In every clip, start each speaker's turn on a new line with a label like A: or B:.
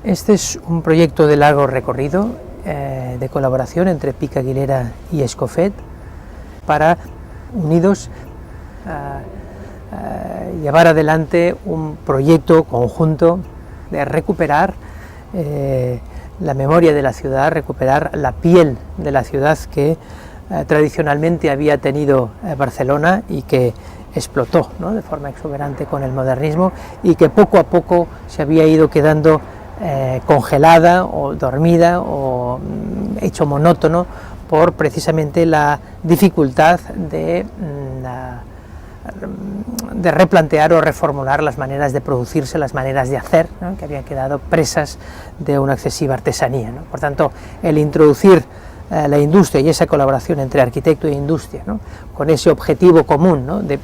A: Este es un proyecto de largo recorrido de colaboración entre Pic Aguilera y Escofet para, unidos, llevar adelante un proyecto conjunto de recuperar la memoria de la ciudad, recuperar la piel de la ciudad que tradicionalmente había tenido Barcelona y que explotó, ¿no?, de forma exuberante con el modernismo, y que poco a poco se había ido quedando congelada o dormida o hecho monótono por precisamente la dificultad de replantear o reformular las maneras de producirse, las maneras de hacer, ¿no?, que habían quedado presas de una excesiva artesanía, ¿no? Por tanto, el introducir la industria y esa colaboración entre arquitecto e industria, ¿no?, con ese objetivo común, ¿no?, de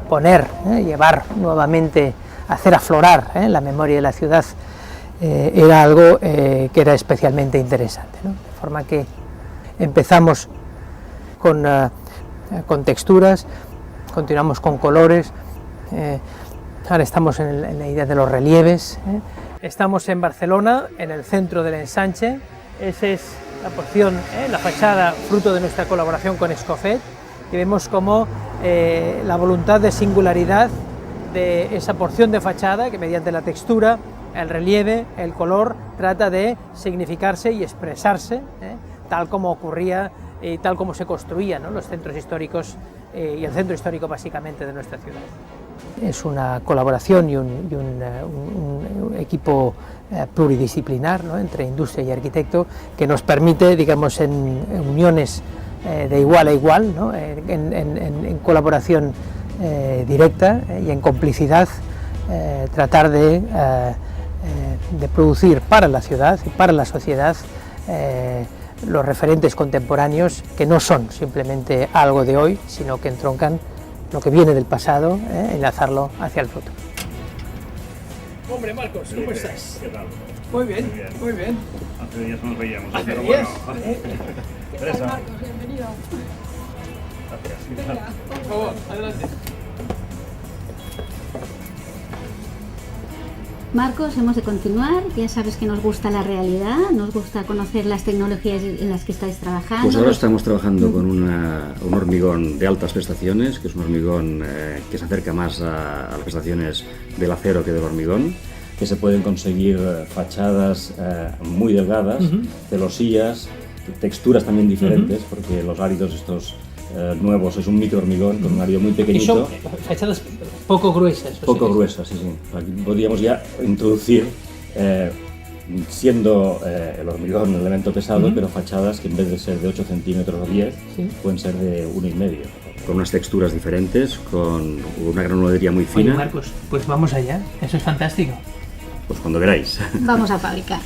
A: poner, llevar nuevamente, hacer aflorar la memoria de la ciudad, era algo que era especialmente interesante, ¿no? De forma que empezamos con texturas, continuamos con colores, ahora estamos en la idea de los relieves. Estamos en Barcelona, en el centro del ensanche. Esa es la porción, la fachada, fruto de nuestra colaboración con Escofet, y vemos como la voluntad de singularidad de esa porción de fachada, que mediante la textura, el relieve, el color, trata de significarse y expresarse, tal como ocurría y tal como se construían, ¿no?, los centros históricos y el centro histórico básicamente de nuestra ciudad. Es una colaboración y un equipo pluridisciplinar, ¿no?, entre industria y arquitecto, que nos permite, digamos, en uniones de igual a igual, ¿no?, en colaboración directa y en complicidad, tratar de producir para la ciudad y para la sociedad los referentes contemporáneos que no son simplemente algo de hoy, sino que entroncan lo que viene del pasado, enlazarlo hacia el futuro. Hombre, Marcos, ¿cómo estás?
B: ¿Qué tal?
A: Muy bien, muy bien.
B: Hace días no nos veíamos.
A: ¿Hace
B: pero
A: días?
B: Bueno.
C: ¿Qué tal, Marcos? Bienvenido.
B: Gracias.
C: Venga,
A: Por favor, adelante.
D: Marcos, hemos de continuar. Ya sabes que nos gusta la realidad, nos gusta conocer las tecnologías en las que estáis trabajando.
E: Pues ahora estamos trabajando con un hormigón de altas prestaciones, que es un hormigón que se acerca más a las prestaciones del acero que del hormigón, que se pueden conseguir fachadas muy delgadas, celosías, texturas también diferentes, porque los áridos estos nuevos es un micro hormigón con un árido muy pequeñito.
A: Y son fachadas poco gruesas.
E: Poco gruesas, sí, sí. Aquí podríamos ya introducir, siendo el hormigón un elemento pesado, pero fachadas que en vez de ser de 8 centímetros o 10, pueden ser de 1,5. Con unas texturas diferentes, con una granulería muy fina.
A: Oye, Marcos, pues vamos allá, eso es fantástico.
E: Pues cuando queráis.
D: Vamos a fabricar.